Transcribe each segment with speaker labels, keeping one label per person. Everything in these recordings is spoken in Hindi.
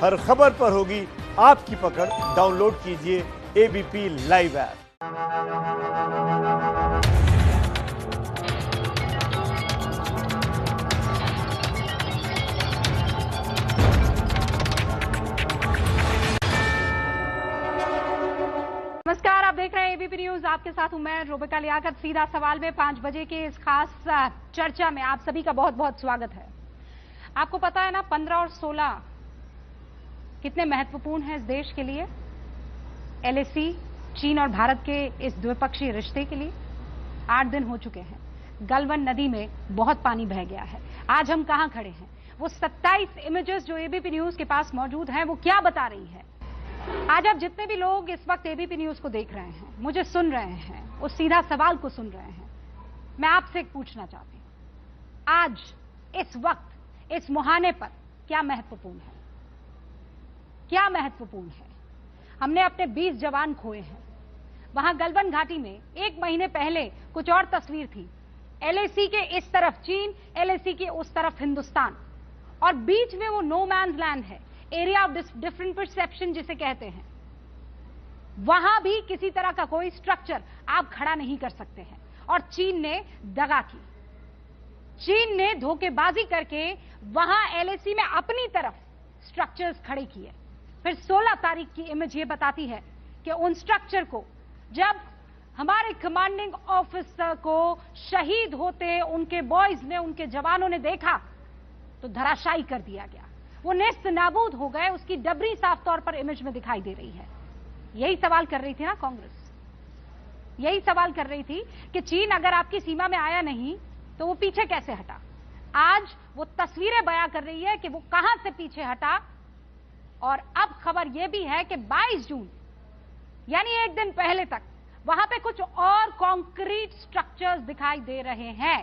Speaker 1: हर खबर पर होगी आपकी पकड़। डाउनलोड कीजिए एबीपी लाइव ऐप।
Speaker 2: नमस्कार, आप देख रहे हैं एबीपी न्यूज। आपके साथ हूं मैं रुबिका लियाकत। सीधा सवाल में 5 बजे के इस खास चर्चा में आप सभी का बहुत बहुत स्वागत है। आपको पता है ना, 15 और 16 कितने महत्वपूर्ण हैं इस देश के लिए, एलएसी, चीन और भारत के इस द्विपक्षीय रिश्ते के लिए। 8 दिन हो चुके हैं, गलवान नदी में बहुत पानी बह गया है। आज हम कहां खड़े हैं, वो 27 इमेजेस जो एबीपी न्यूज के पास मौजूद हैं, वो क्या बता रही है। आज आप जितने भी लोग इस वक्त एबीपी न्यूज को देख रहे हैं, मुझे सुन रहे हैं, उस सीधा सवाल को सुन रहे हैं, मैं आपसे एक पूछना चाहती हूं, आज इस वक्त इस मुहाने पर क्या महत्वपूर्ण है, क्या महत्वपूर्ण है। हमने अपने 20 जवान खोए हैं। वहां गलवान घाटी में 1 महीने पहले कुछ और तस्वीर थी, एलएसी के इस तरफ चीन, एलएसी के उस तरफ हिंदुस्तान, और बीच में वो नो मैन्स लैंड है, एरिया ऑफ डिफरेंट परसेप्शन जिसे कहते हैं। वहां भी किसी तरह का कोई स्ट्रक्चर आप खड़ा नहीं कर सकते हैं। और चीन ने दगा की, चीन ने धोखेबाजी करके वहां एलएसी में अपनी तरफ स्ट्रक्चर्स खड़े किए। फिर 16 तारीख की इमेज ये बताती है कि उन स्ट्रक्चर को जब हमारे कमांडिंग ऑफिसर को शहीद होते उनके बॉयज ने, उनके जवानों ने देखा तो धराशायी कर दिया गया। वो नेस्त नाबूद हो गए। उसकी डबरी साफ तौर पर इमेज में दिखाई दे रही है। यही सवाल कर रही थी ना कांग्रेस, यही सवाल कर रही थी कि चीन अगर आपकी सीमा में आया नहीं तो वो पीछे कैसे हटा। आज वो तस्वीरें बयां कर रही है कि वो कहां से पीछे हटा। और अब खबर यह भी है कि 22 जून यानी 1 दिन पहले तक वहां पे कुछ और कंक्रीट स्ट्रक्चर्स दिखाई दे रहे हैं।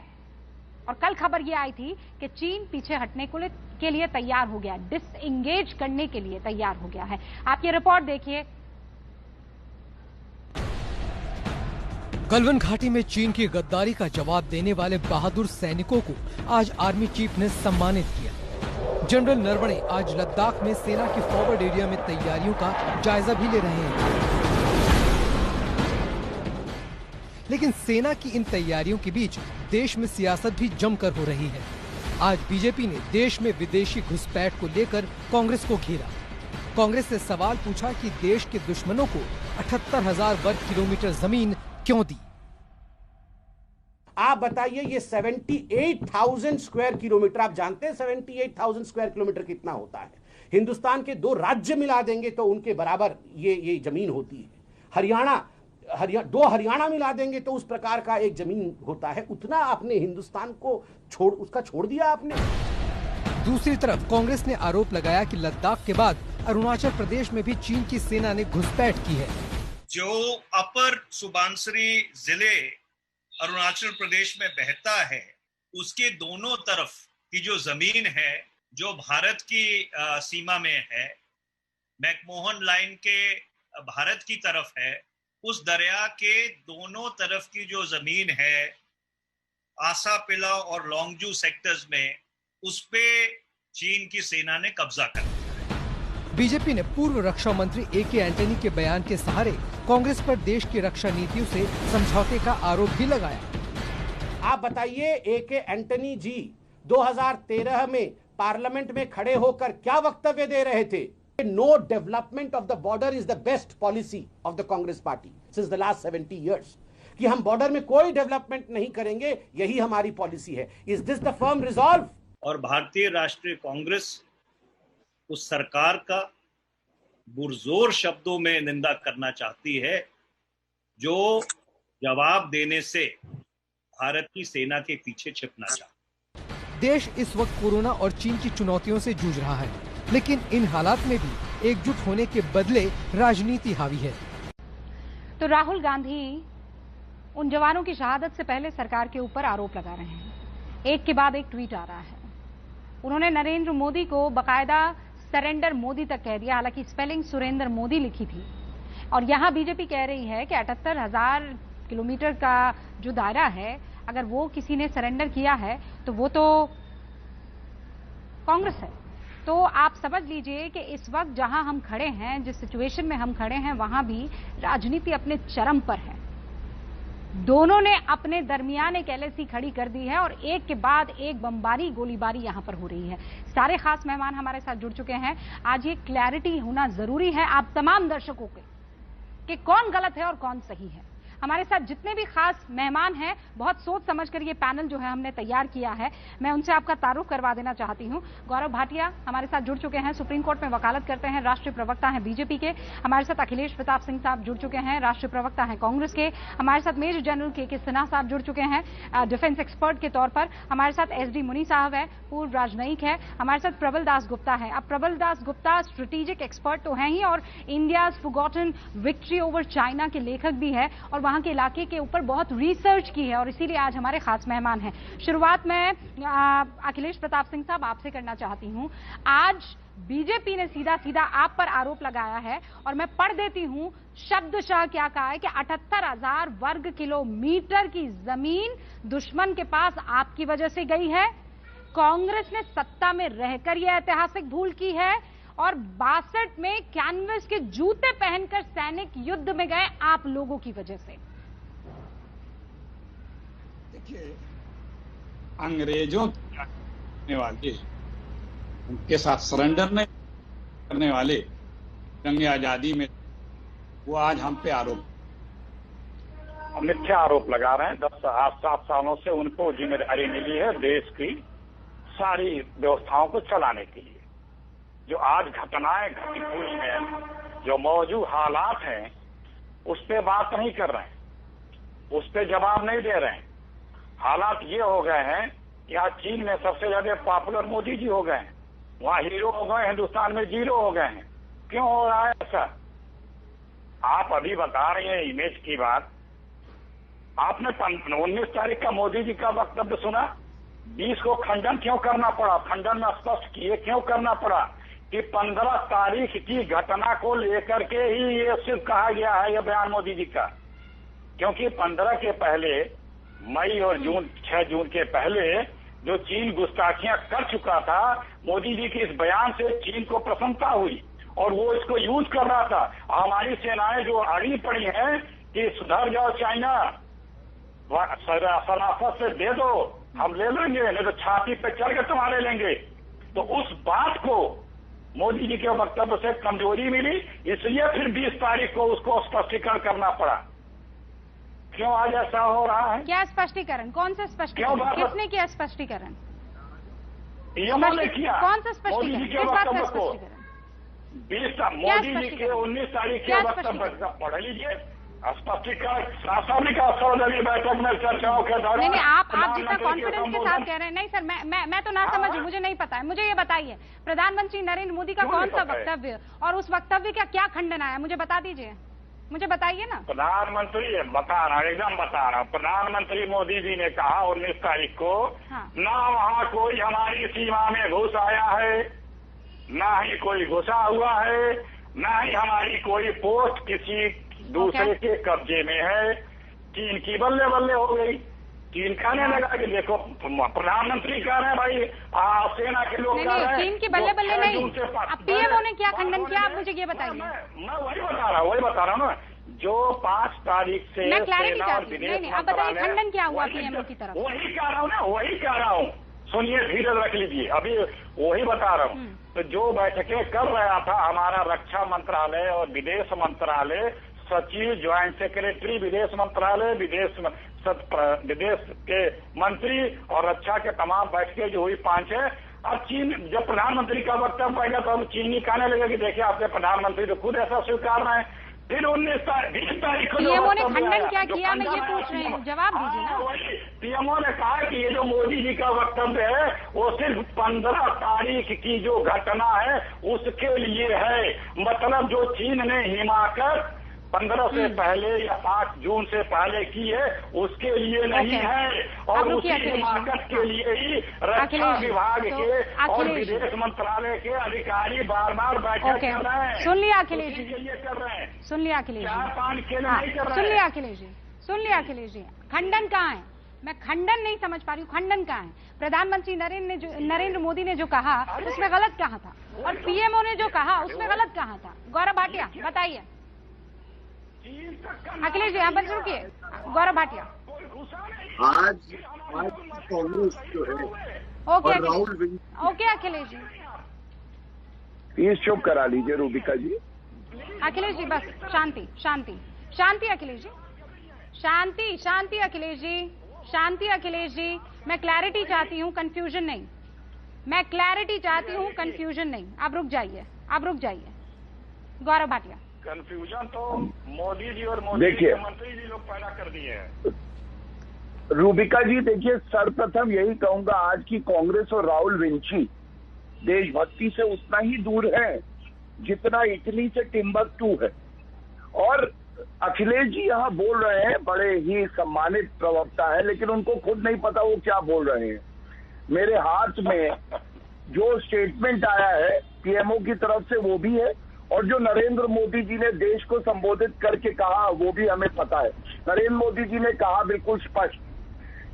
Speaker 2: और कल खबर यह आई थी कि चीन पीछे हटने के लिए तैयार हो गया, डिसएंगेज करने के लिए तैयार हो गया है। आप ये रिपोर्ट देखिए।
Speaker 3: गलवान घाटी में चीन की गद्दारी का जवाब देने वाले बहादुर सैनिकों को आज आर्मी चीफ ने सम्मानित किया। जनरल नरवणे आज लद्दाख में सेना की फॉरवर्ड एरिया में तैयारियों का जायजा भी ले रहे हैं। लेकिन सेना की इन तैयारियों के बीच देश में सियासत भी जमकर हो रही है। आज बीजेपी ने देश में विदेशी घुसपैठ को लेकर कांग्रेस को घेरा। कांग्रेस से सवाल पूछा कि देश के दुश्मनों को 78,000 वर्ग किलोमीटर जमीन क्यों दी।
Speaker 4: आप बताइए, ये 78,000 स्क्वायर किलोमीटर, आप जानते हैं 78,000 स्क्वायर किलोमीटर कितना होता है। हिंदुस्तान के 2 राज्य मिला देंगे तो उनके बराबर ये जमीन होती है। दो हरियाणा मिला देंगे तो उस प्रकार का एक जमीन होता है। उतना आपने हिंदुस्तान को छोड़ दिया आपने।
Speaker 3: दूसरी तरफ कांग्रेस ने आरोप लगाया कि लद्दाख के बाद अरुणाचल प्रदेश में भी चीन की सेना ने घुसपैठ की है।
Speaker 5: जो अपर सुबनसिरी जिले अरुणाचल प्रदेश में बहता है, उसके दोनों तरफ की जो जमीन है, जो भारत की सीमा में है, मैकमोहन लाइन के भारत की तरफ है, उस दरिया के दोनों तरफ की जो जमीन है आसा पिला और लोंगजू सेक्टर्स में, उस पे चीन की सेना ने कब्जा कर लिया।
Speaker 3: बीजेपी ने पूर्व रक्षा मंत्री एके एंटनी के बयान के सहारे कांग्रेस पर देश की रक्षा नीतियों से समझौते का आरोप भी लगाया।
Speaker 4: आप बताइए, एके एंटनी जी 2013 में पार्लियामेंट में खड़े होकर क्या वक्तव्य दे रहे थे? No development of the border is the best policy of the Congress party since the last 70 years. कि हम बॉर्डर में कोई डेवलपमेंट नहीं करेंगे, यही हमारी पॉलिसी है। Is this the firm resolve?
Speaker 5: और भारतीय राष्ट्रीय कांग्रेस उस सरकार का पुरजोर शब्दों में निंदा करना चाहती है, जो जवाब देने से भारत की सेना के पीछे छिपना चाहती है।
Speaker 3: देश इस वक्त कोरोना और चीन की चुनौतियों से जूझ रहा है, लेकिन इन हालात में भी एकजुट होने के बदले राजनीति हावी है।
Speaker 2: तो राहुल गांधी उन जवानों की शहादत से पहले सरकार के ऊपर आरोप लगा रहे हैं। एक के बाद एक ट्वीट आ रहा है। उन्होंने नरेंद्र मोदी को बकायदा सरेंडर मोदी तक कह दिया, हालांकि स्पेलिंग सुरेंद्र मोदी लिखी थी। और यहां बीजेपी कह रही है कि 78,000 किलोमीटर का जो दायरा है, अगर वो किसी ने सरेंडर किया है तो वो तो कांग्रेस है। तो आप समझ लीजिए कि इस वक्त जहां हम खड़े हैं, जिस सिचुएशन में हम खड़े हैं, वहां भी राजनीति अपने चरम पर है। दोनों ने अपने दरमियान एक एलएसी खड़ी कर दी है और एक के बाद एक बमबारी गोलीबारी यहां पर हो रही है। सारे खास मेहमान हमारे साथ जुड़ चुके हैं। आज ये क्लैरिटी होना जरूरी है आप तमाम दर्शकों के कि कौन गलत है और कौन सही है। हमारे साथ जितने भी खास मेहमान हैं, बहुत सोच समझकर ये पैनल जो है हमने तैयार किया है। मैं उनसे आपका तारुफ करवा देना चाहती हूं। गौरव भाटिया हमारे साथ जुड़ चुके हैं, सुप्रीम कोर्ट में वकालत करते हैं, राष्ट्रीय प्रवक्ता हैं बीजेपी के। हमारे साथ अखिलेश प्रताप सिंह साहब जुड़ चुके हैं, राष्ट्रीय प्रवक्ता हैं कांग्रेस के। हमारे साथ मेजर जनरल के सिन्हा साहब जुड़ चुके हैं डिफेंस एक्सपर्ट के तौर पर। हमारे साथ एसडी मुनी साहब है, पूर्व राजनयिक है। हमारे साथ प्रबल दास गुप्ता है। अब प्रबल दास गुप्ता स्ट्रेटेजिक एक्सपर्ट तो हैं ही और India forgotten victory over China के लेखक भी है और वहां के इलाके के ऊपर बहुत रिसर्च की है और इसीलिए आज हमारे खास मेहमान हैं। शुरुआत में अखिलेश प्रताप सिंह साहब आपसे करना चाहती हूं। आज बीजेपी ने सीधा सीधा आप पर आरोप लगाया है और मैं पढ़ देती हूं शब्दशः क्या कहा है कि 78,000 वर्ग किलोमीटर की जमीन दुश्मन के पास आपकी वजह से गई है। कांग्रेस ने सत्ता में रहकर यह ऐतिहासिक भूल की है और 62 में कैनवस के जूते पहनकर सैनिक युद्ध में गए आप लोगों की वजह से।
Speaker 6: देखिए, अंग्रेजों करने वाले, उनके साथ सरेंडर नहीं करने वाले जंग आजादी में, वो आज हम पे आरोप,
Speaker 7: मिथ्या आरोप लगा रहे हैं। 7 सालों से उनको जिम्मेदारी मिली है देश की सारी व्यवस्थाओं को चलाने के लिए। जो आज घटनाएं घटित हुई हैं, जो मौजूद हालात हैं, उस पर बात नहीं कर रहे हैं, उस पर जवाब नहीं दे रहे हैं। हालात ये हो गए हैं कि आज चीन में सबसे ज्यादा पॉपुलर मोदी जी हो गए हैं, वहां हीरो हो गए, हिंदुस्तान में जीरो हो गए हैं। क्यों हो रहा है ऐसा? आप अभी बता रही हैं इमेज की बात। आपने 19 तारीख का मोदी जी का वक्तव्य सुना? 20 को खंडन क्यों करना पड़ा? खंडन में स्पष्ट किए क्यों करना पड़ा कि 15 तारीख की घटना को लेकर के ही ये सिर्फ कहा गया है ये बयान मोदी जी का। क्योंकि 15 के पहले, मई और जून, 6 जून के पहले जो चीन गुस्ताखियां कर चुका था, मोदी जी के इस बयान से चीन को प्रसन्नता हुई और वो इसको यूज कर रहा था। हमारी सेनाएं जो अड़ी पड़ी हैं कि सुधर जाओ चाइना, सराफत से दे दो, हम ले लेंगे, नहीं तो छाती पे चढ़ के तुम्हारे लेंगे। तो उस बात को मोदी जी के वक्तव्य से कमजोरी मिली, इसलिए फिर 20 तारीख को उसको स्पष्टीकरण करना पड़ा। क्यों आज ऐसा हो रहा है?
Speaker 2: क्या स्पष्टीकरण? कौन सा स्पष्टीकरण? किसने किया स्पष्टीकरण?
Speaker 7: पीएमओ ने किया।
Speaker 2: कौन सा स्पष्टीकरण? किस बात का स्पष्टीकरण?
Speaker 7: 20 मोदी जी के 19 तारीख के वक्तव्य पढ़ लीजिए। स्पष्टीकरण साफ लिखा, सर्वदलीय बैठक में चर्चाओं के दौरान।
Speaker 2: नहीं, आप जितना कॉन्फिडेंस के साथ कह रहे हैं। नहीं सर, मैं तो ना समझू, मुझे नहीं पता है। मुझे ये बताइए, प्रधानमंत्री नरेंद्र मोदी का कौन सा वक्तव्य और उस वक्तव्य का क्या खंडन आया, मुझे बता दीजिए, मुझे बताइए ना।
Speaker 7: प्रधानमंत्री बता रहा हूँ, एकदम बता रहा हूँ। प्रधानमंत्री मोदी जी ने कहा 19 तारीख को, ना वहाँ कोई हमारी सीमा में घुस आया है, ना ही कोई घुसा हुआ है, ना ही हमारी कोई पोस्ट किसी दूसरे के कब्जे में है। चीन की बल्ले बल्ले हो गई। चीन कहने लगा कि देखो, प्रधानमंत्री कह रहे हैं भाई, सेना के लोग कह रहे हैं
Speaker 2: चीन की बल्ले बल्ले नहीं। अब पीएमओ ने क्या खंडन किया, आप मुझे ये बताइए।
Speaker 7: मैं वही बता रहा हूँ ना, जो 5 तारीख से
Speaker 2: मैं क्लैरिटी चाहती हूँ। नहीं, आप बताइए खंडन क्या हुआ पीएमओ की तरफ?
Speaker 7: वही कह रहा हूँ ना, वही कह रहा हूँ। सुनिए, धीरज रख लीजिए, अभी वही बता रहा हूँ। तो जो बैठकें कर रहा था हमारा रक्षा मंत्रालय और विदेश मंत्रालय, सचिव, ज्वाइंट सेक्रेटरी विदेश मंत्रालय, विदेश के मंत्री और रक्षा के तमाम बैठकें जो हुई 5 अब चीन, जब प्रधानमंत्री का वक्तव्य आएगा तो हम चीनी कहने लगे कि देखिए आपके प्रधानमंत्री तो खुद ऐसा स्वीकार रहे हैं। फिर 20 तारीख को
Speaker 2: पीएमओ ने खंडन क्या किया, मैं ये पूछ रही हूँ, जवाब दीजिए ना।
Speaker 7: पीएमओ ने कहा कि ये जो मोदी जी का वक्तव्य है वो सिर्फ 15 तारीख की जो घटना है उसके लिए है। मतलब जो चीन ने हिमाकत 15 से पहले या 5 जून से पहले की है उसके लिए नहीं है। और उसी हिमाकत के लिए ही रक्षा विभाग के और विदेश मंत्रालय के अधिकारी बार बार बैठक कर रहे हैं।
Speaker 2: सुन लिया अखिलेश जी,
Speaker 7: कर रहे हैं।
Speaker 2: सुन लिया अखिलेश जी,
Speaker 7: नहीं कर रहे हैं।
Speaker 2: सुन लिया अखिलेश जी, सुन लिया अखिलेश जी। खंडन कहाँ है? मैं खंडन नहीं समझ पा रही हूँ, खंडन कहाँ है? प्रधानमंत्री नरेंद्र मोदी ने जो कहा उसमें गलत कहाँ था, और पीएमओ ने जो कहा उसमें गलत कहाँ था? गौरव भाटिया बताइए। अखिलेश जी यहाँ पर रुकिए। गौरव भाटिया।
Speaker 8: आज कांग्रेस जो है
Speaker 2: okay
Speaker 8: Rahul
Speaker 2: okay Akhilesh ji
Speaker 8: please चुप करा लीजिए रूबिका जी।
Speaker 2: अखिलेश जी बस शांति शांति शांति अखिलेश जी, शांति शांति अखिलेश जी, शांति अखिलेश जी। मैं क्लैरिटी चाहती हूँ, कंफ्यूजन नहीं। मैं क्लैरिटी चाहती हूँ, कंफ्यूजन नहीं। आप रुक जाइए, आप रुक जाइए। गौरव भाटिया।
Speaker 7: कंफ्यूजन तो मोदी जी और मोदी के मंत्री जी लोग पैदा कर दिए हैं।
Speaker 8: रूबिका जी देखिए, सर्वप्रथम यही कहूंगा, आज की कांग्रेस और राहुल विंची देशभक्ति से उतना ही दूर है जितना इटली से टिम्बकटू है। और अखिलेश जी यहाँ बोल रहे हैं, बड़े ही सम्मानित प्रवक्ता है, लेकिन उनको खुद नहीं पता वो क्या बोल रहे हैं। मेरे हाथ में जो स्टेटमेंट आया है पीएमओ की तरफ से वो भी है, और जो नरेंद्र मोदी जी ने देश को संबोधित करके कहा वो भी हमें पता है। नरेंद्र मोदी जी ने कहा बिल्कुल स्पष्ट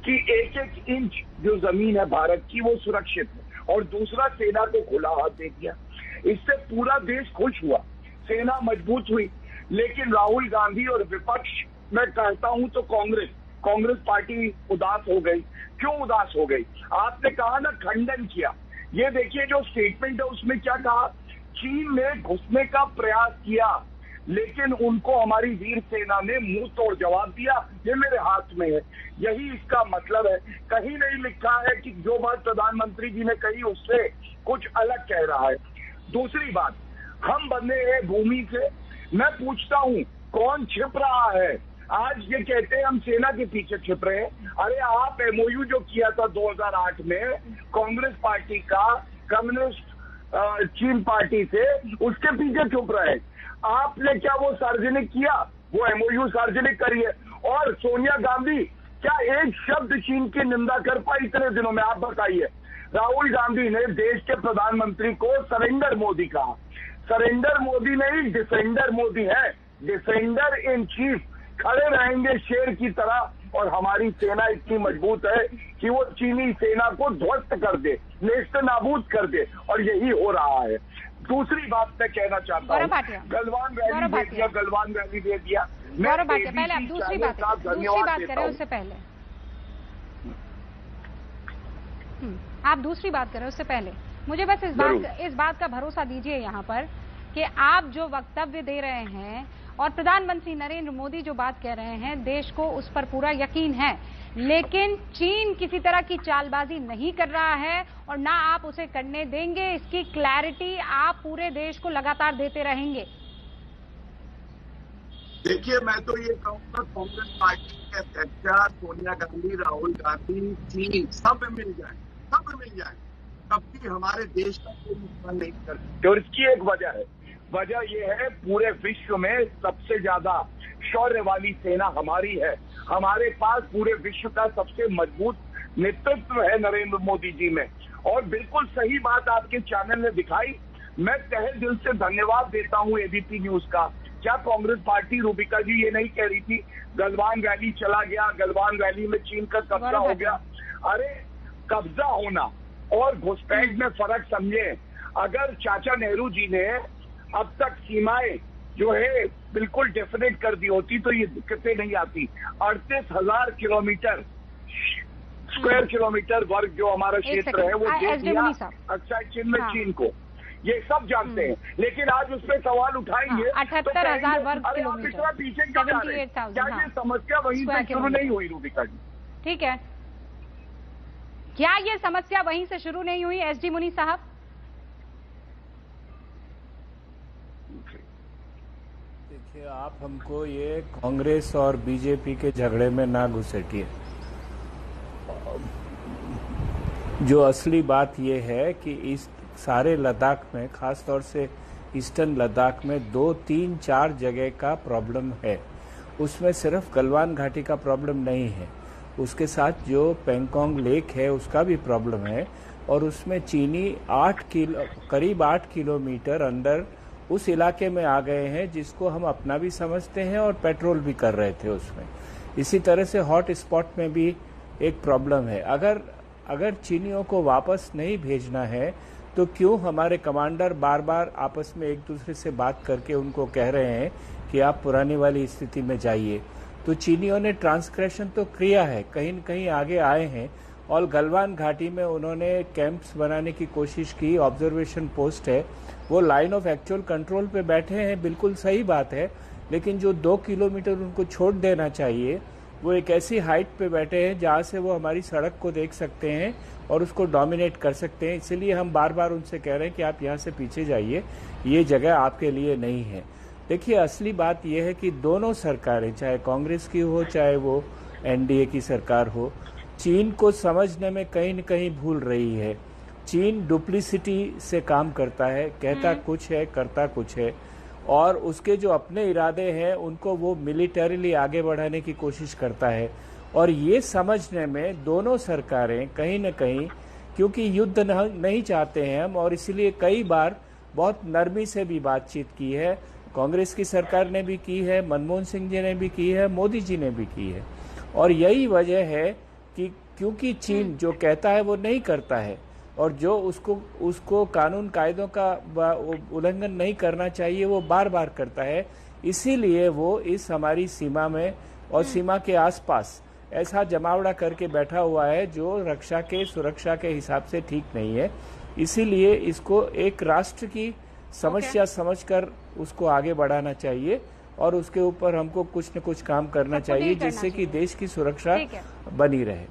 Speaker 8: कि एक एक इंच जो जमीन है भारत की वो सुरक्षित है, और दूसरा सेना को खुला हाथ दे दिया। इससे पूरा देश खुश हुआ, सेना मजबूत हुई। लेकिन राहुल गांधी और विपक्ष, मैं कहता हूं तो कांग्रेस पार्टी उदास हो गई। क्यों उदास हो गई? आपने कहा ना खंडन किया। ये देखिए जो स्टेटमेंट है उसमें क्या कहा, चीन ने घुसने का प्रयास किया लेकिन उनको हमारी वीर सेना ने मुंह तोड़ जवाब दिया। ये मेरे हाथ में है, यही इसका मतलब है। कहीं नहीं लिखा है कि जो बात प्रधानमंत्री जी ने कही उससे कुछ अलग कह रहा है। दूसरी बात, हम बंधे हैं भूमि से। मैं पूछता हूं कौन छिप रहा है? आज ये कहते हैं हम सेना के पीछे छिप रहे हैं। अरे आप एमओयू जो किया था 2008 में कांग्रेस पार्टी का कम्युनिस्ट चीन पार्टी से, उसके पीछे छुप रहे हैं। आपने क्या वो सार्वजनिक किया? वो एमओयू सार्वजनिक करिए। और सोनिया गांधी क्या एक शब्द चीन की निंदा कर पाई इतने दिनों में? आप बताइए। राहुल गांधी ने देश के प्रधानमंत्री को सरेंडर मोदी कहा। सरेंडर मोदी नहीं, डिफेंडर मोदी है। डिफेंडर इन चीफ खड़े रहेंगे शेर की तरह, और हमारी सेना इतनी मजबूत है कि वो चीनी सेना को ध्वस्त कर दे, नेस्त नाबूद कर दे, और यही हो रहा है। दूसरी बात मैं कहना चाहता हूँ, गलवान रैली दे दिया, गलवान रैली दे दिया।
Speaker 2: गौरव भाटिया, पहले आप दूसरी बात करें उससे पहले, आप दूसरी बात करें उससे पहले मुझे बस इस बात का भरोसा दीजिए यहाँ पर कि आप जो वक्तव्य दे रहे हैं और प्रधानमंत्री नरेंद्र मोदी जो बात कह रहे हैं, देश को उस पर पूरा यकीन है। लेकिन चीन किसी तरह की चालबाजी नहीं कर रहा है और ना आप उसे करने देंगे। इसकी क्लैरिटी आप पूरे देश को लगातार देते रहेंगे।
Speaker 8: देखिए, मैं तो ये कहूँगा कांग्रेस पार्टी के अध्यक्ष सोनिया गांधी, राहुल गांधी, चीन सब मिल जाए, तब भी हमारे देश का कोई नुकसान नहीं कर सकते। और इसकी एक वजह यह है पूरे विश्व में सबसे ज्यादा शौर्य वाली सेना हमारी है। हमारे पास पूरे विश्व का सबसे मजबूत नेतृत्व है नरेंद्र मोदी जी में। और बिल्कुल सही बात आपके चैनल ने दिखाई। मैं तहे दिल से धन्यवाद देता हूं एबीपी न्यूज का। क्या कांग्रेस पार्टी, रूबिका जी ये नहीं कह रही थी गलवान वैली चला गया, गलवान वैली में चीन का कब्जा हो गया? अरे कब्जा होना और घुसपैठ में फर्क समझे। अगर चाचा नेहरू जी ने अब तक सीमाएं जो है बिल्कुल डेफिनेट कर दी होती तो ये दिक्कतें नहीं आती। 38,000 किलोमीटर स्क्वायर किलोमीटर वर्ग जो हमारा क्षेत्र है वो दे दिया अक्साई चीन में चीन को। ये सब जानते हैं, लेकिन आज उस पर सवाल उठाएंगे
Speaker 2: 78,000 वर्ग किलोमीटर,
Speaker 8: इतना पीछे क्यों जा रहे हैं? क्या ये समस्या वहीं से शुरू नहीं हुई रूबिका जी?
Speaker 2: ठीक है, क्या ये समस्या वहीं से शुरू नहीं हुई एसडी मुनी साहब?
Speaker 1: देखिए, आप हमको ये कांग्रेस और बीजेपी के झगड़े में ना घुसेटिए। जो असली बात ये है कि इस सारे लद्दाख में, खास तौर से ईस्टर्न लद्दाख में 2, 3, 4 जगह का प्रॉब्लम है। उसमें सिर्फ गलवान घाटी का प्रॉब्लम नहीं है, उसके साथ जो पेंगोंग लेक है उसका भी प्रॉब्लम है। और उसमें चीनी करीब 8 किलोमीटर अंदर उस इलाके में आ गए हैं जिसको हम अपना भी समझते हैं और पेट्रोल भी कर रहे थे उसमें। इसी तरह से हॉट स्पॉट में भी एक प्रॉब्लम है। अगर चीनियों को वापस नहीं भेजना है तो क्यों हमारे कमांडर बार बार आपस में एक दूसरे से बात करके उनको कह रहे हैं कि आप पुरानी वाली स्थिति में जाइए। तो चीनियों ने ट्रांसग्रेशन तो किया है, कहीं न कहीं आगे आए हैं और गलवान घाटी में उन्होंने कैंप्स बनाने की कोशिश की, ऑब्जर्वेशन पोस्ट है, वो लाइन ऑफ एक्चुअल कंट्रोल पे बैठे हैं, बिल्कुल सही बात है, लेकिन जो 2 किलोमीटर उनको छोड़ देना चाहिए वो एक ऐसी हाइट पे बैठे हैं जहां से वो हमारी सड़क को देख सकते हैं और उसको डोमिनेट कर सकते हैं। इसलिए हम बार बार उनसे कह रहे हैं कि आप यहाँ से पीछे जाइए, ये जगह आपके लिए नहीं है। देखिए, असली बात यह है कि दोनों सरकारें, चाहे कांग्रेस की हो चाहे वो एनडीए की सरकार हो, चीन को समझने में कहीं न कहीं भूल रही है। चीन डुप्लिसिटी से काम करता है, कहता कुछ है करता कुछ है, और उसके जो अपने इरादे हैं उनको वो मिलिटरीली आगे बढ़ाने की कोशिश करता है। और ये समझने में दोनों सरकारें कहीं न कहीं, क्योंकि युद्ध नहीं चाहते हैं हम, और इसलिए कई बार बहुत नरमी से भी बातचीत की है, कांग्रेस की सरकार ने भी की है, मनमोहन सिंह जी ने भी की है, मोदी जी ने भी की है। और यही वजह है कि क्योंकि चीन जो कहता है वो नहीं करता है, और जो उसको कानून कायदों का उल्लंघन नहीं करना चाहिए वो बार बार करता है, इसीलिए वो इस हमारी सीमा में और सीमा के आसपास ऐसा जमावड़ा करके बैठा हुआ है जो रक्षा के सुरक्षा के हिसाब से ठीक नहीं है। इसीलिए इसको एक राष्ट्र की समस्या समझकर उसको आगे बढ़ाना चाहिए और उसके ऊपर हमको कुछ न कुछ काम करना चाहिए जिससे कि देश की सुरक्षा बनी रहे।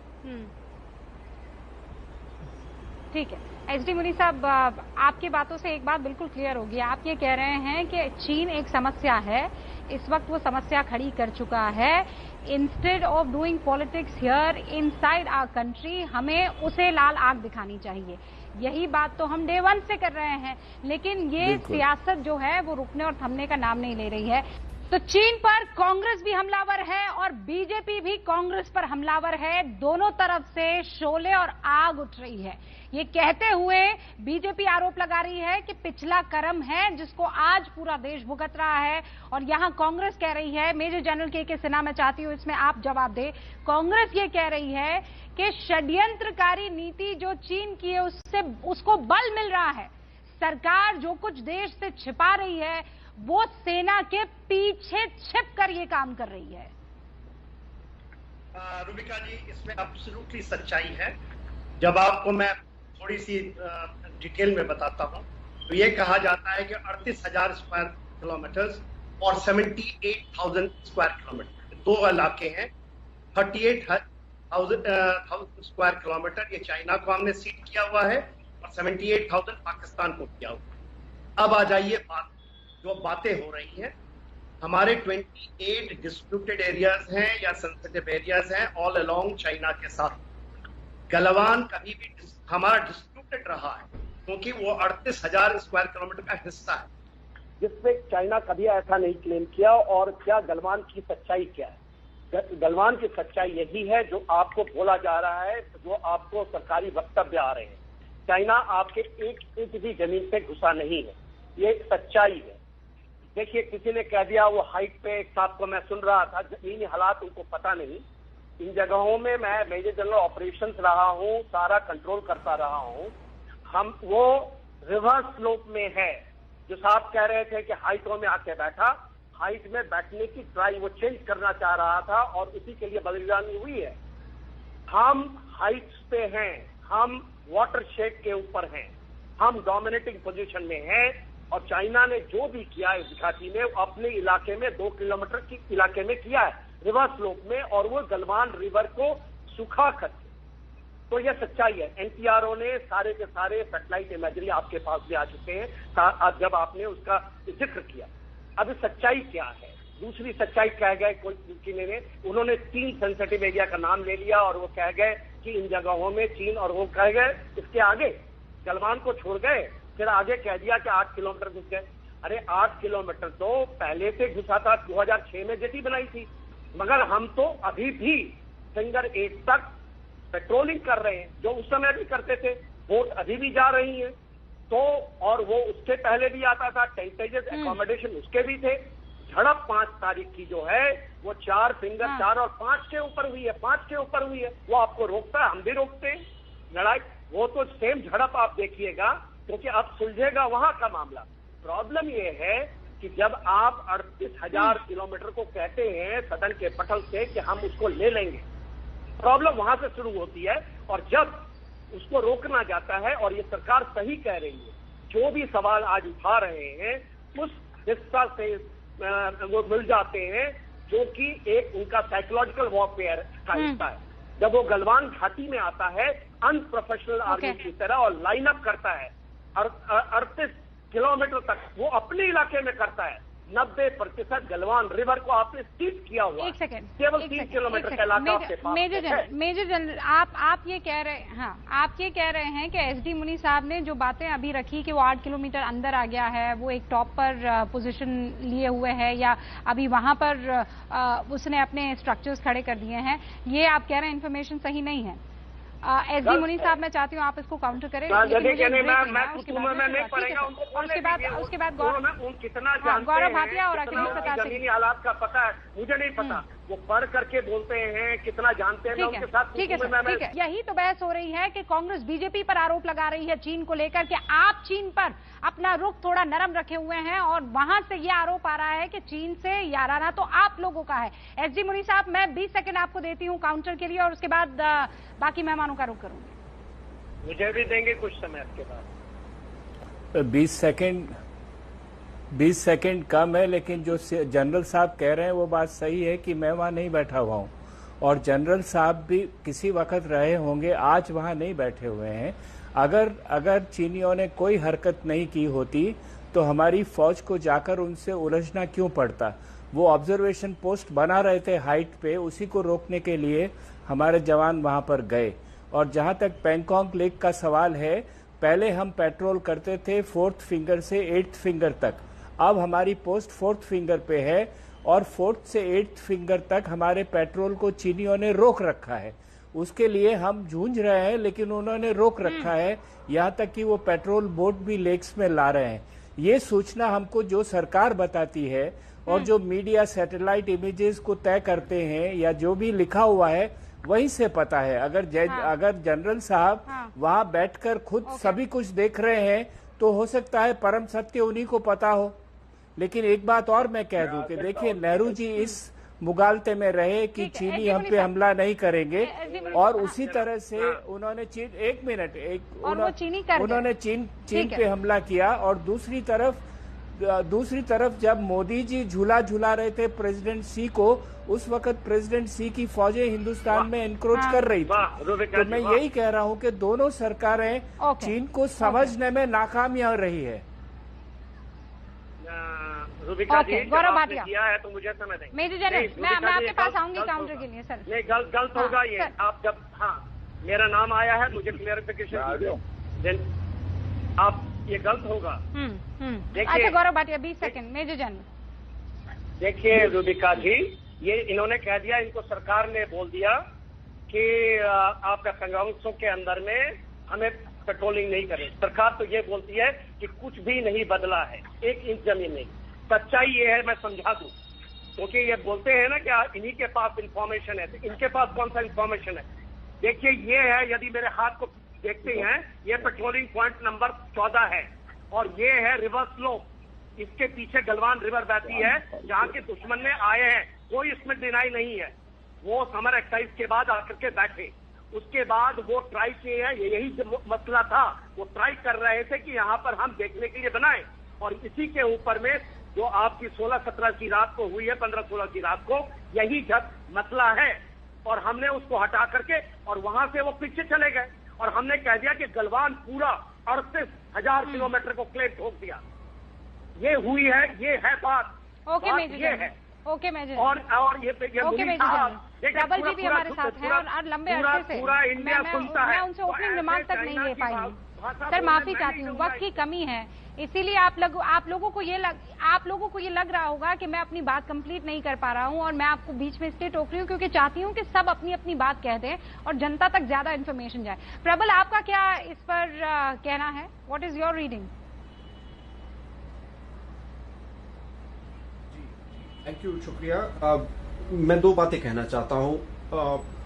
Speaker 2: ठीक है, एसडी मुनी साहब, आपकी बातों से एक बात बिल्कुल क्लियर होगी। आप ये कह रहे हैं कि चीन एक समस्या है, इस वक्त वो समस्या खड़ी कर चुका है। Instead of doing politics here inside our country, हमें उसे लाल आग दिखानी चाहिए। यही बात तो हम डे 1 से कर रहे हैं, लेकिन ये सियासत जो है वो रुकने और थमने का नाम नहीं ले रही है। तो चीन पर कांग्रेस भी हमलावर है और बीजेपी भी कांग्रेस पर हमलावर है। दोनों तरफ से शोले और आग उठ रही है। ये कहते हुए बीजेपी आरोप लगा रही है कि पिछला कर्म है जिसको आज पूरा देश भुगत रहा है, और यहां कांग्रेस कह रही है, मेजर जनरल के सिन्हा, मैं चाहती हूं इसमें आप जवाब दें, कांग्रेस ये कह रही है कि षड्यंत्रकारी नीति जो चीन की है उससे उसको बल मिल रहा है। सरकार जो कुछ देश से छिपा रही है वो सेना के पीछे छिपकर ये काम कर रही है।
Speaker 9: रुबिका जी, इसमें एब्सोल्युटली सच्चाई है। जब आपको मैं थोड़ी सी डिटेल में बताता हूं तो ये कहा जाता है कि 38,000 स्क्वायर किलोमीटर और 78,000 स्क्वायर किलोमीटर, दो इलाके हैं। 38,000 स्क्वायर किलोमीटर ये चाइना को हमने सीट किया हुआ है और 78,000 पाकिस्तान को किया हुआ। अब आ जाइए जो बातें हो रही हैं, हमारे 28 डिस्प्यूटेड एरियाज हैं या सेंसिटिव एरियाज हैं ऑल अलोंग चाइना के साथ। गलवान कभी भी हमारा डिस्प्यूटेड रहा है क्योंकि वो 38,000 स्क्वायर किलोमीटर का हिस्सा है,
Speaker 10: जिसमें चाइना कभी ऐसा नहीं क्लेम किया। और क्या गलवान की सच्चाई क्या है? गलवान की सच्चाई यही है जो आपको बोला जा रहा है, जो आपको सरकारी वक्तव्य आ रहे हैं। चाइना आपके एक इंच भी जमीन पे घुसा नहीं है, ये सच्चाई है। देखिए, किसी ने कह दिया वो हाइट पे, एक साहब को मैं सुन रहा था, जमीनी हालात उनको पता नहीं। इन जगहों में मैं मेजर जनरल ऑपरेशंस रहा हूं, सारा कंट्रोल करता रहा हूं। हम वो रिवर्स स्लोप में है जो साहब कह रहे थे कि हाइटों में आके बैठा, हाइट में बैठने की ट्राई वो चेंज करना चाह रहा था और उसी के लिए बलिदानी हुई है। हम हाइट्स पे हैं, हम वाटर शेड के ऊपर हैं, हम डोमिनेटिंग पोजीशन में हैं। और चाइना ने जो भी किया इस घाटी में अपने इलाके में 2 किलोमीटर की इलाके में किया है, रिवर्स स्लोप में, और वो गलवान रिवर को सुखा कर। तो यह सच्चाई है। एनपीआरओ ने सारे के सारे सैटेलाइट इमेजरी आपके पास भी आ चुके हैं जब आपने उसका जिक्र किया। अब सच्चाई क्या है? दूसरी सच्चाई कह गए कोई ने, उन्होंने 3 सेंसिटिव एरिया का नाम ले लिया और वो कह गए कि इन जगहों में चीन, और वो कह गए इसके आगे गलवान को छोड़ गए, फिर आगे कह दिया कि 8 किलोमीटर घुस गए। अरे 8 किलोमीटर तो पहले से घुसा था, 2006 में जेटी बनाई थी, मगर हम तो अभी भी फिंगर 8 तक पेट्रोलिंग कर रहे हैं, जो उस समय भी करते थे। बोट अभी भी जा रही है, तो और वो उसके पहले भी आता था, टेंटेजेस एकोमोडेशन उसके भी थे। झड़प 5 तारीख की जो है वो 4 फिंगर 4 और 5 के ऊपर हुई है, 5 के ऊपर हुई है। वो आपको रोकता है, हम भी रोकते हैं लड़ाई। वो तो सेम झड़प आप देखिएगा, क्योंकि अब सुलझेगा वहां का मामला। प्रॉब्लम ये है कि जब आप 38,000 किलोमीटर को कहते हैं सदन के पटल से कि हम उसको ले लेंगे, प्रॉब्लम वहां से शुरू होती है। और जब उसको रोकना जाता है, और ये सरकार सही कह रही है, जो भी सवाल आज उठा रहे हैं उस हिस्सा से वो मिल जाते हैं जो कि एक उनका साइकोलॉजिकल वॉरफेयर का हिस्सा है। जब वो गलवान घाटी में आता है अनप्रोफेशनल आर्मी की तरह और लाइन अप करता है 38 किलोमीटर तक, वो अपने इलाके में करता है। 90% गलवान रिवर को आपने स्टीप किया हुआ।
Speaker 2: एक सेकंड,
Speaker 10: केवल 3 किलोमीटर का इलाका आपके पास है।
Speaker 2: मेजर जनरल, आप ये कह रहे हैं, हाँ, आप ये कह रहे हैं कि एसडी मुनी साहब ने जो बातें अभी रखी कि वो 8 किलोमीटर अंदर आ गया है, वो एक टॉप पर पोजीशन लिए हुए है, या अभी वहां पर उसने अपने स्ट्रक्चर्स खड़े कर दिए हैं, ये आप कह रहे हैं इन्फॉर्मेशन सही नहीं है। एसडी मुनी साहब, मैं चाहती हूँ आप इसको काउंटर करें। उसके बाद गौरव भाटिया और अखिलेश प्रताप सिंह,
Speaker 10: हालात का पता है, मुझे नहीं पता, वो पढ़ करके बोलते हैं, कितना जानते हैं, मैं उनके साथ।
Speaker 2: ठीक है, यही तो बहस हो रही है कि कांग्रेस बीजेपी पर आरोप लगा रही है चीन को लेकर कि आप चीन पर अपना रुख थोड़ा नरम रखे हुए हैं, और वहां से ये आरोप आ रहा है कि चीन से याराना तो आप लोगों का है। एसडी मुनी साहब, मैं 20 सेकंड आपको देती हूँ काउंटर के लिए, और उसके बाद बाकी मेहमानों का रुख करूंगी।
Speaker 10: मुझे भी देंगे कुछ समय इसके बाद।
Speaker 1: 20 सेकंड कम है, लेकिन जो जनरल साहब कह रहे हैं वो बात सही है कि मैं वहां नहीं बैठा हुआ हूं, और जनरल साहब भी किसी वक्त रहे होंगे, आज वहां नहीं बैठे हुए हैं। अगर चीनियों ने कोई हरकत नहीं की होती तो हमारी फौज को जाकर उनसे उलझना क्यों पड़ता। वो ऑब्जर्वेशन पोस्ट बना रहे थे हाइट पे, उसी को रोकने के लिए हमारे जवान वहां पर गए। और जहां तक पैंगोंग लेक का सवाल है, पहले हम पेट्रोल करते थे 4th फिंगर से 8th फिंगर तक, अब हमारी पोस्ट 4th फिंगर पे है, और 4th से 8th फिंगर तक हमारे पेट्रोल को चीनियों ने रोक रखा है। उसके लिए हम जूझ रहे हैं, लेकिन उन्होंने रोक रखा है, यहाँ तक कि वो पेट्रोल बोट भी लेक्स में ला रहे हैं। ये सूचना हमको जो सरकार बताती है और जो मीडिया सैटेलाइट इमेजेस को तय करते हैं, या जो भी लिखा हुआ है वहीं से पता है। अगर जनरल साहब वहां बैठकर खुद सभी कुछ देख रहे हैं तो हो सकता है परम सत्य उन्हीं को पता हो। लेकिन एक बात और मैं कह दूं कि देखिए, नेहरू जी इस मुगालते में रहे कि चीनी हम पे हमला नहीं करेंगे, और उसी तरह से उन्होंने उन्होंने चीन पे हमला किया। और दूसरी तरफ जब मोदी जी झूला झूला रहे थे प्रेसिडेंट सी को, उस वक्त प्रेसिडेंट सी की फौजें हिंदुस्तान में एनक्रोच कर रही थी। तो मैं यही कह रहा हूं कि दोनों सरकारें चीन को समझने में नाकामयाब रही है।
Speaker 2: गौरव भाटिया
Speaker 10: किया है तो मुझे समय दें।
Speaker 2: मेजर जनरल, मैं आपके पास आऊंगी काउंटर के लिए। सर
Speaker 10: नहीं, गलत होगा ये। आप जब मेरा नाम आया है, मुझे क्लियरिफिकेशन, आप ये गलत होगा।
Speaker 2: अच्छा Gaurav Bhatia, 20 second. Major general,
Speaker 10: देखिए रूबिका जी, ये इन्होंने कह दिया, इनको सरकार ने बोल दिया कि आपका संघर्षों के अंदर में हमें पेट्रोलिंग नहीं करें। सरकार तो ये बोलती है कि कुछ भी नहीं बदला है, 1 इंच जमीन नहीं। सच्चाई ये है, मैं समझा दूं, क्योंकि ये बोलते हैं ना कि इन्हीं के पास इंफॉर्मेशन है, तो इनके पास कौन सा इंफॉर्मेशन है? देखिए ये है, यदि मेरे हाथ को देखते हैं, ये पेट्रोलिंग पॉइंट नंबर 14 है, और ये है रिवर स्लोप। इसके पीछे गलवान रिवर बहती है, जहाँ के दुश्मन ने आए हैं, कोई इसमें डिनाई नहीं है। वो समर एक्साइज के बाद आकर के बैठे, उसके बाद वो ट्राई किए हैं, यही जो मसला था, वो ट्राई कर रहे थे कि यहाँ पर हम देखने के लिए बनाए। और इसी के ऊपर में जो आपकी 16-17 की रात को हुई है, 15-16 की रात को, यही जब मसला है। और हमने उसको हटा करके और वहां से वो पीछे चले गए, और हमने कह दिया कि गलवान पूरा 38,000 किलोमीटर को क्लेम ठोक दिया। ये हुई है, ये है बात।
Speaker 2: ओके मेजर,
Speaker 10: ये है।
Speaker 2: Okay major.
Speaker 10: और ये
Speaker 2: ओके मेजर, प्रबल जी भी हमारे साथ हैं, और लंबे अरसे से
Speaker 10: पूरा इंडिया सुनता है।
Speaker 2: मैं उनसे ओपनिंग रिमार्क तक नहीं ले पाई। सर माफी चाहती हूँ, वक्त की कमी है, इसीलिए आप लोगों को ये लग रहा होगा कि मैं अपनी बात कंप्लीट नहीं कर पा रहा हूं, और मैं आपको बीच में इसलिए टोक रही हूं क्योंकि चाहती हूं कि सब अपनी अपनी बात कह दें और जनता तक ज्यादा इन्फॉर्मेशन जाए। प्रबल, आपका क्या इस पर कहना है? What is your reading?
Speaker 11: Thank you, शुक्रिया। मैं दो बातें कहना चाहता हूं।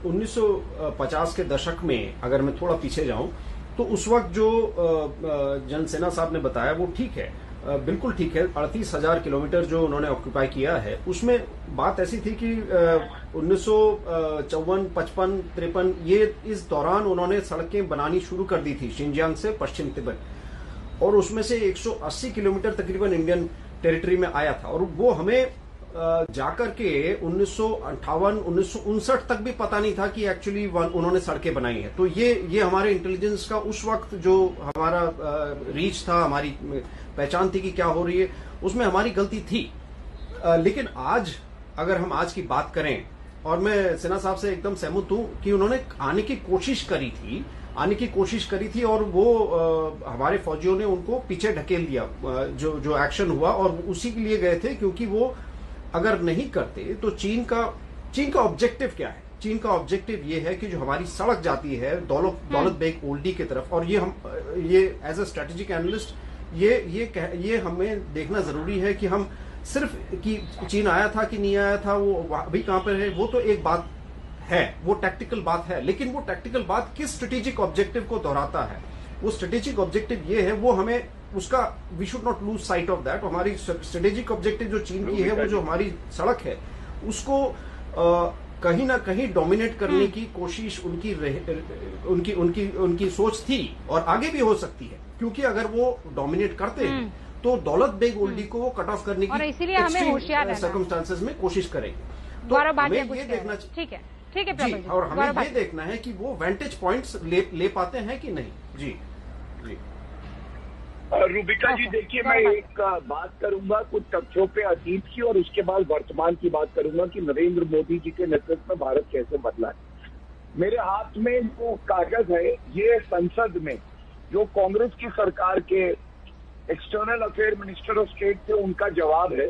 Speaker 11: 1950 के दशक में अगर मैं थोड़ा पीछे जाऊं तो उस वक्त जो जनसेना साहब ने बताया वो ठीक है, बिल्कुल ठीक है। 38,000 किलोमीटर जो उन्होंने ऑक्यूपाई किया है, उसमें बात ऐसी थी कि 1954, 55, 53 ये इस दौरान उन्होंने सड़कें बनानी शुरू कर दी थी शिनजियांग से पश्चिम तिब्बत, और उसमें से 180 किलोमीटर तकरीबन इंडियन टेरिटरी में आया था। और वो हमें जाकर के 1958, 1959 तक भी पता नहीं था कि एक्चुअली उन्होंने सड़कें बनाई हैं। तो ये हमारे इंटेलिजेंस का उस वक्त जो हमारा रीच था, हमारी पहचान थी कि क्या हो रही है, उसमें हमारी गलती थी। लेकिन आज अगर हम आज की बात करें, और मैं सिन्हा साहब से एकदम सहमत हूं कि उन्होंने आने की कोशिश करी थी और वो हमारे फौजियों ने उनको पीछे ढकेल दिया, जो एक्शन हुआ, और उसी के लिए गए थे, क्योंकि वो अगर नहीं करते तो चीन का ऑब्जेक्टिव क्या है? चीन का ऑब्जेक्टिव ये है कि जो हमारी सड़क जाती है दौलत बेग ओल्डी की तरफ, और ये एज अ स्ट्रेटेजिक एनालिस्ट ये हमें देखना जरूरी है कि हम सिर्फ कि चीन आया था कि नहीं आया था, वो अभी कहां पर है, वो तो एक बात है, वो टैक्टिकल बात है। लेकिन वो टैक्टिकल बात किस स्ट्रेटेजिक ऑब्जेक्टिव को दोहराता है? वो स्ट्रेटेजिक ऑब्जेक्टिव ये है, वो हमें उसका we should not lose sight of that. हमारी स्ट्रेटेजिक ऑब्जेक्टिव जो चीन की है, वो जो हमारी सड़क है, उसको कहीं ना कहीं डोमिनेट करने की कोशिश उनकी सोच थी, और आगे भी हो सकती है, क्योंकि अगर वो डोमिनेट करते हैं तो दौलत बेग ओल्डी को वो कट ऑफ करने की
Speaker 2: इसीलिए हमें होशियार
Speaker 11: सर्कमस्टांसेस में कोशिश करेंगे। तो हमें ये देखना चाहिए,
Speaker 2: ठीक है
Speaker 11: जी, और हमें ये देखना है कि वो वेंटेज पॉइंट्स ले पाते हैं कि नहीं। जी जी
Speaker 8: रूबिका जी, देखिए मैं एक बात करूंगा कुछ तथ्यों पे अतीत की, और उसके बाद वर्तमान की बात करूंगा कि नरेंद्र मोदी जी के नेतृत्व में भारत कैसे बदला है। मेरे हाथ में जो कागज है, ये संसद में जो कांग्रेस की सरकार के external affair minister of state थे, उनका जवाब है।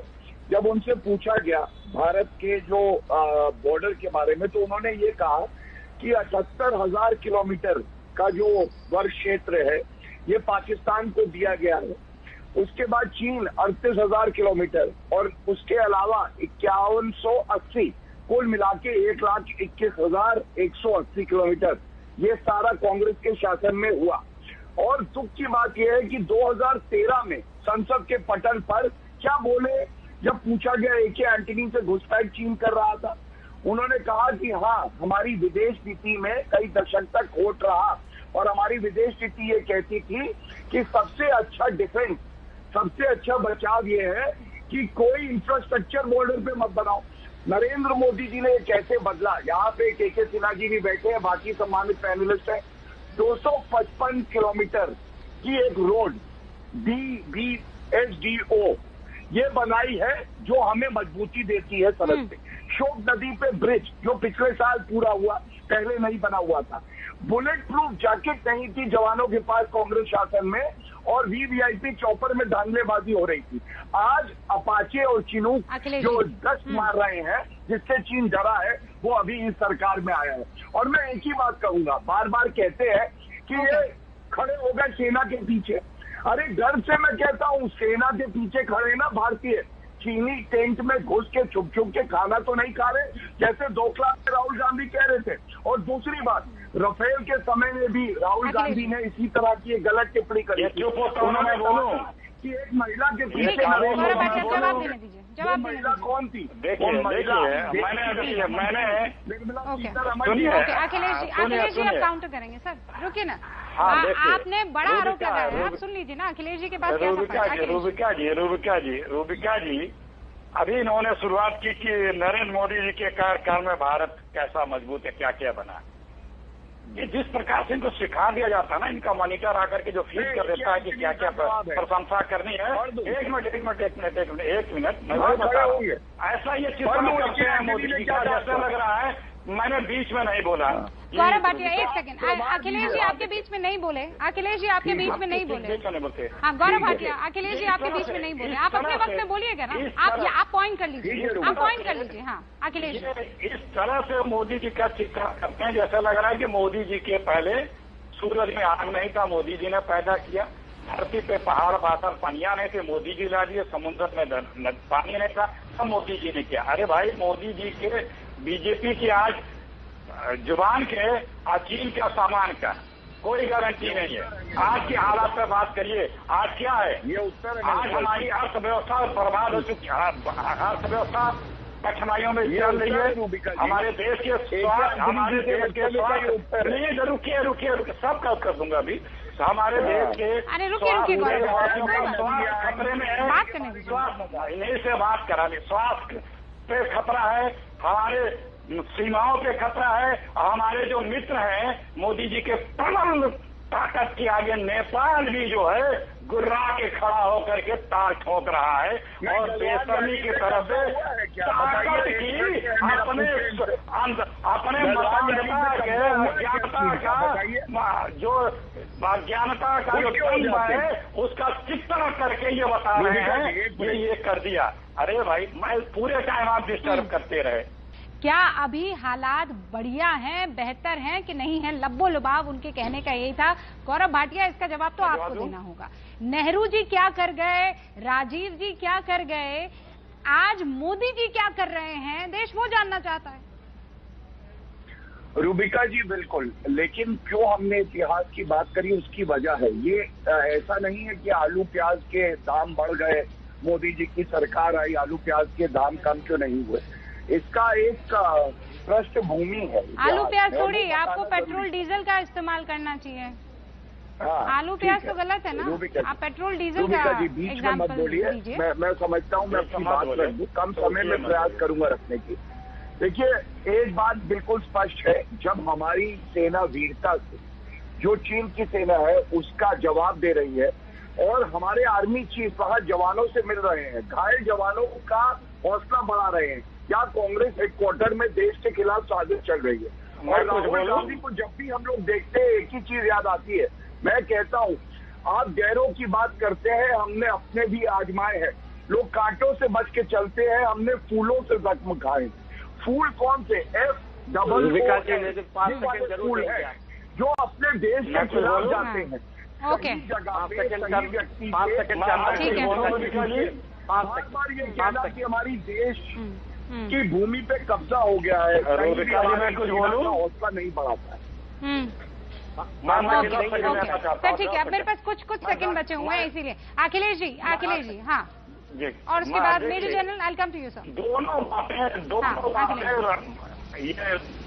Speaker 8: जब उनसे पूछा गया भारत के जो बॉर्डर के बारे में, तो उन्होंने ये कहा कि 78,000 किलोमीटर का जो वर्ग क्षेत्र है, ये पाकिस्तान को दिया गया है। उसके बाद चीन 38,000 किलोमीटर, और उसके अलावा 5180, कुल मिला के 1,21,180 किलोमीटर, ये सारा कांग्रेस के शासन में हुआ। और दुख की बात यह है कि 2013 में संसद के पटल पर क्या बोले, जब पूछा गया एके एंटनी से घुसपैठ चीन कर रहा था, उन्होंने कहा कि हाँ, हमारी विदेश नीति में कई दशक तक खोट रहा, और हमारी विदेश नीति ये कहती थी कि सबसे अच्छा डिफेंस, सबसे अच्छा बचाव ये है कि कोई इंफ्रास्ट्रक्चर बॉर्डर पे मत बनाओ। नरेंद्र मोदी जी ने ये कैसे बदला? यहाँ पे के सिन्हा जी भी बैठे हैं, बाकी सम्मानित पैनलिस्ट हैं। 255 किलोमीटर की एक रोड DBSDO ये बनाई है, जो हमें मजबूती देती है सड़क पे। शोक नदी पे ब्रिज जो पिछले साल पूरा हुआ, पहले नहीं बना हुआ था। बुलेट प्रूफ जैकेट नहीं थी जवानों के पास कांग्रेस शासन में, और VVIP चौपर में धांधलेबाजी हो रही थी। आज अपाचे और चिनूक जो दस्त मार रहे हैं, जिससे चीन डरा है, वो अभी इस सरकार में आया है। और मैं एक ही बात कहूंगा, बार बार कहते हैं कि ये खड़े हो गए सेना के पीछे। अरे डर से मैं कहता हूँ, सेना के पीछे खड़े ना भारतीय, चीनी टेंट में घुस के छुप के खाना तो नहीं खा रहे, जैसे दोकला में राहुल गांधी कह रहे थे। और दूसरी बात, राफेल के समय में भी राहुल गांधी ने इसी तरह की एक गलत टिप्पणी करी थी। उन्होंने बोला कि एक महिला के पीछे महिला कौन थी?
Speaker 2: अखिलेश जी आप काउंटर करेंगे सर, रुकिए ना। आपने बड़ा आरोप लगाया है, आप सुन लीजिए ना अखिलेश जी के पास।
Speaker 7: रूबिका जी, अभी इन्होंने शुरुआत की कि नरेंद्र मोदी जी के कार्यकाल में भारत कैसा मजबूत है, क्या क्या बना। ये जिस प्रकार से इनको सिखा दिया जाता है ना, इनका मॉनिटर आकर के जो फीड कर देता है कि क्या क्या प्रशंसा करनी है। एक मिनट मैं वही बता रहा हूँ। ऐसा ये चित्रण करते हैं मोदी जी का, जैसा लग रहा है मैंने बीच में नहीं बोला।
Speaker 2: गौरव भाटिया एक सेकंड, अखिलेश जी आपके बीच में नहीं बोले, अखिलेश जी आपके बीच में नहीं बोले। हाँ गौरव भाटिया, अखिलेश जी आपके बीच में नहीं बोले, आप अपने वक्त में बोलिएगा ना। आप पॉइंट कर लीजिए, आप पॉइंट कर लीजिए। हाँ अखिलेश जी,
Speaker 7: इस तरह से मोदी जी का चित्रण करते हैं, जैसा लग रहा है कि मोदी जी के पहले सूरज में आग नहीं था, मोदी जी ने पैदा किया। धरती पे पहाड़ पाथर पनिया नहीं थे, मोदी जी ला दिए। समुद्र में पानी नहीं था, सब मोदी जी ने किया। अरे भाई, मोदी जी के बीजेपी की आज जुबान के चीन का सामान का कोई गारंटी नहीं है। आज की हालात पे बात करिए, आज क्या है? ये उत्तर आज हमारी अर्थव्यवस्था बर्बाद हो चुकी है। अर्थव्यवस्था कठिनाइयों में चल रही है। हमारे देश के रुकिए सबका उत्तर दूंगा अभी। हमारे देश के खतरे में है, इन्हीं से बात करा ली। स्वास्थ्य पे खतरा है, हमारे सीमाओं पे खतरा है। हमारे जो मित्र हैं मोदी जी के प्रबल ताकत के आगे नेपाल भी जो है गुर्रा के खड़ा होकर के ताल ठोक रहा है और बेशर्मी की तरफ से ताकत की अपने ज्ञानता का जो दम है उसका चित्रण करके ये बता रहे हैं ये कर दिया। अरे भाई, मैं पूरे टाइम आप डिस्टर्ब करते रहे।
Speaker 2: क्या अभी हालात बढ़िया हैं, बेहतर हैं कि नहीं है? लब्बो लुबाब उनके कहने का यही था। गौरव भाटिया, इसका जवाब तो आपको देना होगा। नेहरू जी क्या कर गए, राजीव जी क्या कर गए, आज मोदी जी क्या कर रहे हैं, देश वो जानना चाहता है।
Speaker 8: रूबिका जी बिल्कुल, लेकिन क्यों हमने इतिहास की बात करी उसकी वजह है। ये ऐसा नहीं है कि आलू प्याज के दाम बढ़ गए, मोदी जी की सरकार आई, आलू प्याज के दाम कम क्यों नहीं हुए। इसका एक पृष्ठभूमि है।
Speaker 2: आलू प्याज थोड़ी, आपको पेट्रोल डीजल का इस्तेमाल करना चाहिए। आलू प्याज तो गलत है ना, आप पेट्रोल डीजल का
Speaker 8: बीच में मत बोलिए। मैं समझता हूँ, मैं अपनी बात रख दूं, कम समय में प्रयास करूंगा रखने की। देखिए, एक बात बिल्कुल स्पष्ट है, जब हमारी सेना वीरता से जो चीन की सेना है उसका जवाब दे रही है और हमारे आर्मी चीफ वहां जवानों से मिल रहे हैं, घायल जवानों का हौसला बढ़ा रहे हैं, या कांग्रेस हेडक्वार्टर में देश के खिलाफ साजिश चल रही है। और राहुल गांधी को जब भी हम लोग देखते हैं एक ही चीज याद आती है। मैं कहता हूं, आप गैरों की बात करते हैं, हमने अपने भी आजमाए हैं। लोग कांटों से बच के चलते हैं, हमने फूलों से जख्म खाए। फूल कौन से? फूल है जो अपने देश के खिलाफ जाते हैं।
Speaker 2: ओके,
Speaker 8: बार ये कहना कि हमारी देश की भूमि पे कब्जा हो गया है, कुछ हौसला नहीं बढ़ाता है।
Speaker 2: सर ठीक है, अब मेरे पास कुछ सेकंड बचे हुए हैं, इसीलिए अखिलेश जी हाँ, और उसके बाद major general I come to you sir.
Speaker 7: दोनों बातें ये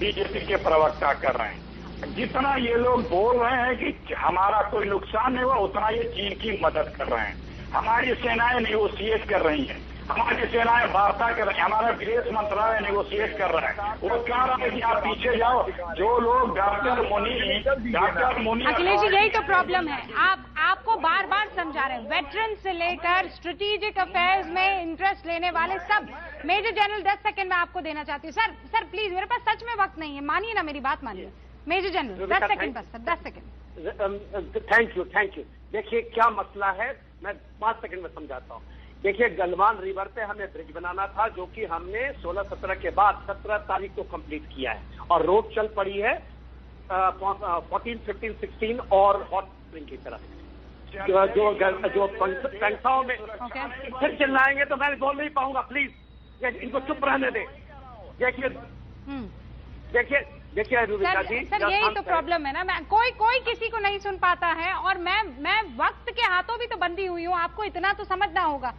Speaker 7: बीजेपी के प्रवक्ता कर रहे हैं। जितना ये लोग बोल रहे हैं कि हमारा कोई नुकसान नहीं हुआ, उतना ये चीन की मदद कर रहे हैं। हमारी सेनाएं नेगोशिएट कर रही हैं, हमारी सेनाएं वार्ता कर रही है, हमारा विदेश मंत्रालय नेगोशिएट कर रहा है। वो कह रहा है कि आप पीछे जाओ। जो लोग डॉक्टर मुनि
Speaker 2: अखिलेश जी, यही तो प्रॉब्लम है। आपको बार बार समझा रहे हैं, वेटरन से लेकर स्ट्रेटेजिक अफेयर्स में इंटरेस्ट लेने वाले सब। मेजर जनरल 10 सेकंड में आपको देना चाहती हूँ। सर प्लीज, मेरे पास सच में वक्त नहीं है, मानिए ना मेरी बात, मानिए। मेजर जनरल 10 सेकंड बस सर, 10 सेकंड।
Speaker 10: Thank you. देखिए क्या मसला है, मैं 5 सेकंड में समझाता हूँ। देखिए, गलवान रिवर पे हमें ब्रिज बनाना था, जो कि हमने 16-17 के बाद 17 तारीख को कंप्लीट किया है, और रोड चल पड़ी है 14, 15, 16 और हॉट स्प्रिंग की तरफ। जो संख्याओं में फिर चिल्लाएंगे तो मैं बोल नहीं पाऊंगा। प्लीज इनको चुप रहने दे। देखिए रूबिका जी,
Speaker 2: सर यही तो प्रॉब्लम है ना, कोई किसी को नहीं सुन पाता है, और मैं वक्त के हाथों भी तो बंधी हुई हूँ, आपको इतना तो समझना होगा।